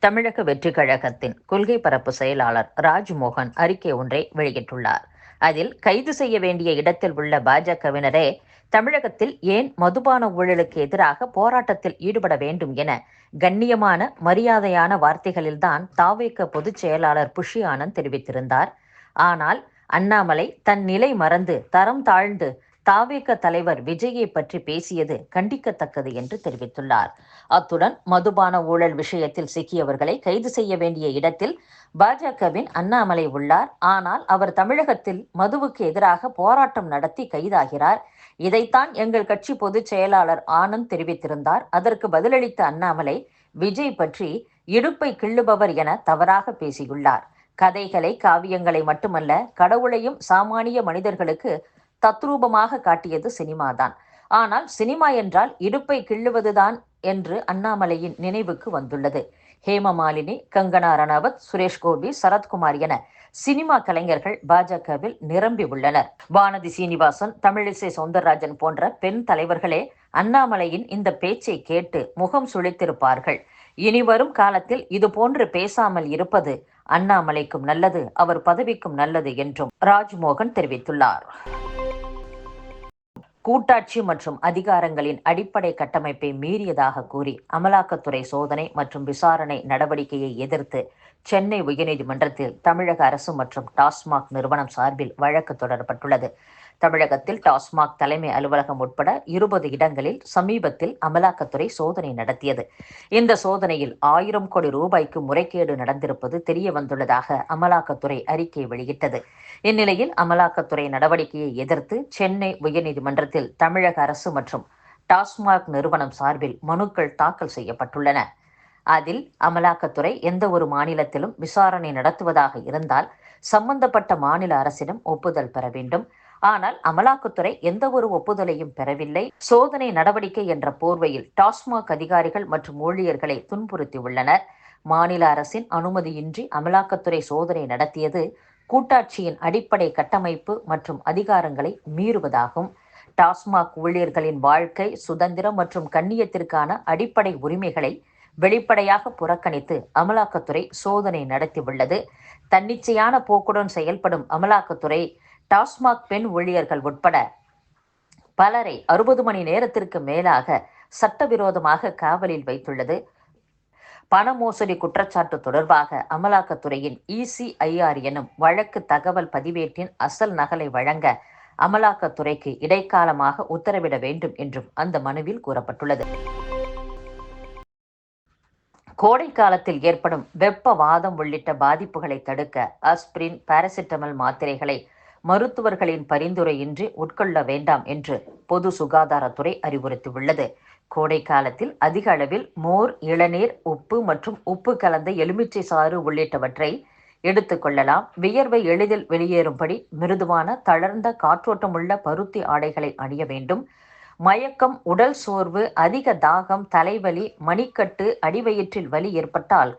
தமிழக வெற்றிக் கழகத்தின் கொள்கை பரப்பு செயலாளர் ராஜ்மோகன் அறிக்கை ஒன்றை வெளியிட்டுள்ளார். அதில் கைது செய்ய வேண்டிய இடத்தில் உள்ள பாஜகவினரே தமிழகத்தில் ஏன் மதுபான ஊழலுக்கு எதிராக போராட்டத்தில் ஈடுபட வேண்டும் என கண்ணியமான மரியாதையான வார்த்தைகளில்தான் தாவேக பொதுச் செயலாளர் புஷி ஆனந்த் தெரிவித்திருந்தார். ஆனால் அண்ணாமலை தன் நிலை மறந்து தரம் தாழ்ந்து தாவேக தலைவர் விஜயை பற்றி பேசியது கண்டிக்கத்தக்கது என்று தெரிவித்துள்ளார். அத்துடன் மதுபான ஊழல் விஷயத்தில் சிக்கியவர்களை கைது செய்ய வேண்டிய இடத்தில் பாஜகவின் அண்ணாமலை உள்ளார். ஆனால் அவர் தமிழகத்தில் மதுவுக்கு எதிராக போராட்டம் நடத்தி கைதாகிறார். இதைத்தான் எங்கள் கட்சி பொதுச் செயலாளர் ஆனந்த் தெரிவித்திருந்தார். அதற்கு பதிலளித்த அண்ணாமலை விஜய் பற்றி இடுப்பை கிள்ளுபவர் என தவறாக பேசியுள்ளார். கதைகளை காவியங்களை மட்டுமல்ல, கடவுளையும் சாமானிய மனிதர்களுக்கு தத்ரூபமாக காட்டியது சினிமாதான். ஆனால் சினிமா என்றால் இடுப்பை கிள்ளுவதுதான் என்று அண்ணாமலையின் நினைவுக்கு வந்துள்ளது. ஹேமமாலினி, கங்கனா ரணாவத், சுரேஷ் கோபி, சரத்குமார் என சினிமா கலைஞர்கள் பாஜகவில் நிரம்பி உள்ளனர். வானதி சீனிவாசன், தமிழிசை சவுந்தரராஜன் போன்ற பெண் தலைவர்களே அண்ணாமலையின் இந்த பேச்சை கேட்டு முகம் சுளித்திருப்பார்கள். இனிவரும் காலத்தில் இதுபோன்று பேசாமல் இருப்பது அண்ணாமலைக்கும் நல்லது, அவர் பதவிக்கும் நல்லது என்றும் ராஜ்மோகன் தெரிவித்துள்ளார். கூட்டாட்சி மற்றும் அதிகாரங்களின் அடிப்படை கட்டமைப்பை மீறியதாக கூறி அமலாக்கத்துறை சோதனை மற்றும் விசாரணை நடவடிக்கையை எதிர்த்து சென்னை உயர்நீதிமன்றத்தில் தமிழக அரசு மற்றும் டாஸ்மாக் நிறுவனம் சார்பில் வழக்கு தொடரப்பட்டுள்ளது. தமிழகத்தில் டாஸ்மாக் தலைமை அலுவலகம் உட்பட 20 இடங்களில் சமீபத்தில் அமலாக்கத்துறை சோதனை நடத்தியது. இந்த சோதனையில் 1000 கோடி ரூபாய்க்கு முறைகேடு நடந்திருப்பது தெரிய வந்துள்ளதாக அமலாக்கத்துறை அறிக்கை வெளியிட்டது. இந்நிலையில் அமலாக்கத்துறை நடவடிக்கையை எதிர்த்து சென்னை உயர்நீதிமன்றத்தில் தமிழக அரசு மற்றும் டாஸ்மாக் நிறுவனம் சார்பில் மனுக்கள் தாக்கல் செய்யப்பட்டுள்ளன. அதில் அமலாக்கத்துறை எந்த ஒரு மாநிலத்திலும் விசாரணை நடத்துவதாக இருந்தால் சம்பந்தப்பட்ட மாநில அரசிடம் ஒப்புதல் பெற வேண்டும். ஆனால் அமலாக்கத்துறை எந்த ஒரு ஒப்புதலையும் பெறவில்லை. சோதனை நடவடிக்கை என்ற போர்வையில் டாஸ்மாக் அதிகாரிகள் மற்றும் ஊழியர்களை துன்புறுத்தியுள்ளனர். மாநில அரசின் அனுமதியின்றி அமலாக்கத்துறை சோதனை நடத்தியது கூட்டாட்சியின் அடிப்படை கட்டமைப்பு மற்றும் அதிகாரங்களை மீறுவதாகும். டாஸ்மாக் ஊழியர்களின் வாழ்க்கை, சுதந்திரம் மற்றும் கண்ணியத்திற்கான அடிப்படை உரிமைகளை வெளிப்படையாக புறக்கணித்து அமலாக்கத்துறை சோதனை நடத்தியுள்ளது. தன்னிச்சையான போக்குடன் செயல்படும் அமலாக்கத்துறை டாஸ்மாக் பெண் ஊழியர்கள் உட்பட பலரை 60 மணி நேரத்திற்கு மேலாக சட்டவிரோதமாக காவலில் வைத்துள்ளது. பண மோசடி குற்றச்சாட்டு தொடர்பாக அமலாக்கத்துறையின் ECIR எனும் வழக்கு தகவல் பதிவேட்டின் அசல் நகலை வழங்க அமலாக்கத்துறைக்கு இடைக்காலமாக உத்தரவிட வேண்டும் என்றும் அந்த மனுவில் கூறப்பட்டுள்ளது. கோடை காலத்தில் ஏற்படும் வெப்பவாதம் உள்ளிட்ட பாதிப்புகளை தடுக்க ஆஸ்பிரின், பாராசிட்டமல் மாத்திரைகளை மருத்துவர்களின் பரிந்துரையின்றி உட்கொள்ள வேண்டாம் என்று பொது சுகாதாரத்துறை அறிவுறுத்தியுள்ளது. கோடை காலத்தில் அதிக அளவில் மோர், இளநீர், உப்பு மற்றும் உப்பு கலந்த எலுமிச்சை சாறு உள்ளிட்டவற்றை எடுத்துக்கொள்ளலாம். வியர்வை எளிதில் வெளியேறும்படி மிருதுவான தளர்ந்த காற்றோட்டமுள்ள பருத்தி ஆடைகளை அணிய வேண்டும். மயக்கம், உடல் சோர்வு, அதிக தாகம், தலைவலி, மணிக்கட்டு, அடிவயிற்றில் வலி ஏற்பட்டால்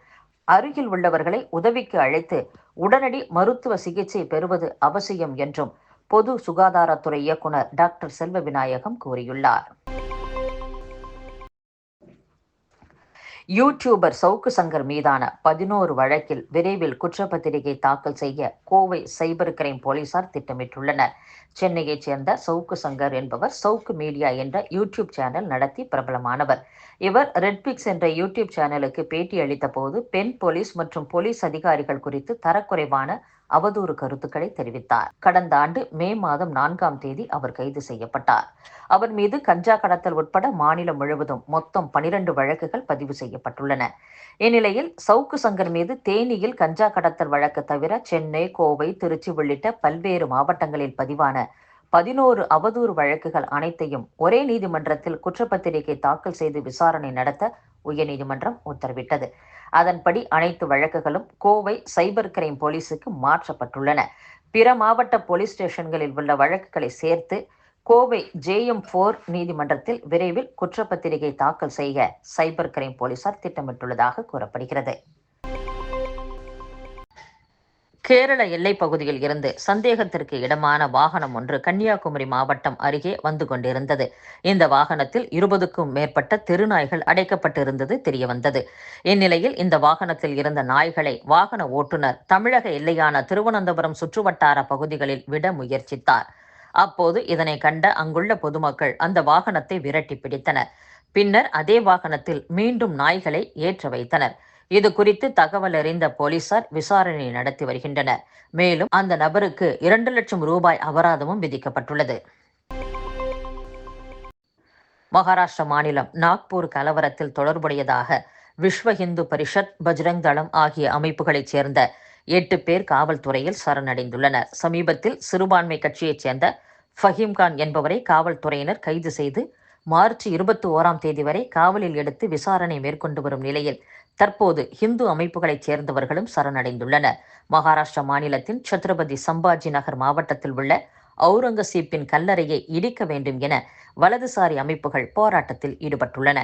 அருகில் உள்ளவர்களை உதவிக்கு அழைத்து உடனடி மருத்துவ சிகிச்சை பெறுவது அவசியம் என்றும் பொது சுகாதாரத்துறை இயக்குனர் டாக்டர் செல்வ விநாயகம் கூறியுள்ளார். யூடியூபர் சவுக்கு சங்கர் மீதான 11 வழக்கில் விரைவில் குற்றப்பத்திரிகை தாக்கல் செய்ய கோவை சைபர் கிரைம் போலீசார் திட்டமிட்டுள்ளனர். சென்னையைச் சேர்ந்த சவுக்கு சங்கர் என்பவர் சவுக்கு மீடியா என்ற யூடியூப் சேனல் நடத்தி பிரபலமானவர். இவர் ரெட்பிக்ஸ் என்ற யூடியூப் சேனலுக்கு பேட்டி அளித்த போது பெண் போலீஸ் மற்றும் போலீஸ் அதிகாரிகள் குறித்து தரக்குறைவான அவதூறு கருத்துக்களை தெரிவித்தார். கடந்த ஆண்டு மே மாதம் 4ஆம் தேதி அவர் கைது செய்யப்பட்டார். அவர் மீது கஞ்சா கடத்தல் உட்பட மாநிலம் முழுவதும் மொத்தம் 12 வழக்குகள் பதிவு செய்யப்பட்டுள்ளன. இந்நிலையில் சவுக்கு சங்கர் மீது தேனியில் கஞ்சா கடத்தல் வழக்கு தவிர சென்னை, கோவை, திருச்சி உள்ளிட்ட பல்வேறு மாவட்டங்களில் பதிவான 11 அவதூறு வழக்குகள் அனைத்தையும் ஒரே நீதிமன்றத்தில் குற்றப்பத்திரிகை தாக்கல் செய்து விசாரணை நடத்த உயர்நீதிமன்றம் உத்தரவிட்டது. அதன்படி அனைத்து வழக்குகளும் கோவை சைபர் கிரைம் போலீசுக்கு மாற்றப்பட்டுள்ளன. பிற மாவட்ட போலீஸ் ஸ்டேஷன்களில் உள்ள வழக்குகளை சேர்த்து கோவை JM4 நீதிமன்றத்தில் விரைவில் குற்றப்பத்திரிகை தாக்கல் செய்ய சைபர் கிரைம் போலீசார் திட்டமிட்டுள்ளதாக கூறப்படுகிறது. கேரள எல்லைப் பகுதியில் இருந்து சந்தேகத்திற்கு இடமான வாகனம் ஒன்று கன்னியாகுமரி மாவட்டம் அருகே வந்து கொண்டிருந்தது. இந்த வாகனத்தில் 20க்கும் மேற்பட்ட தெருநாய்கள் அடைக்கப்பட்டிருந்தது தெரியவந்தது. இந்நிலையில் இந்த வாகனத்தில் இருந்த நாய்களை வாகன ஓட்டுநர் தமிழக எல்லையான திருவனந்தபுரம் சுற்றுவட்டார பகுதிகளில் விட முயற்சித்தார். அப்போது இதனை கண்ட அங்குள்ள பொதுமக்கள் அந்த வாகனத்தை விரட்டி பிடித்தனர். பின்னர் அதே வாகனத்தில் மீண்டும் நாய்களை ஏற்ற வைத்தனர். இது குறித்து தகவல் அறிந்த போலீசார் விசாரணை நடத்தி வருகின்றனர். மேலும் அந்த நபருக்கு 2 லட்சம் ரூபாய் அபராதமும் விதிக்கப்பட்டுள்ளது. மகாராஷ்டிர மாநிலம் நாக்பூர் கலவரத்தில் தொடர்புடையதாக விஸ்வ இந்து பரிஷத், பஜ்ரங் தளம் ஆகிய அமைப்புகளைச் சேர்ந்த 8 பேர் காவல்துறையில் சரணடைந்துள்ளனர். சமீபத்தில் சிறுபான்மை கட்சியைச் சேர்ந்த ஃபஹீம்கான் என்பவரை காவல்துறையினர் கைது செய்து மார்ச் 21ஆம் தேதி வரை காவலில் எடுத்து விசாரணை மேற்கொண்டு வரும் நிலையில் தற்போது இந்து அமைப்புகளைச் சேர்ந்தவர்களும் சரணடைந்துள்ளனர். மகாராஷ்டிரா மாநிலத்தின் சத்ரபதி சம்பாஜி நகர் மாவட்டத்தில் உள்ள அவுரங்கசீப்பின் கல்லறையை இடிக்க வேண்டும் என வலதுசாரி அமைப்புகள் போராட்டத்தில் ஈடுபட்டுள்ளன.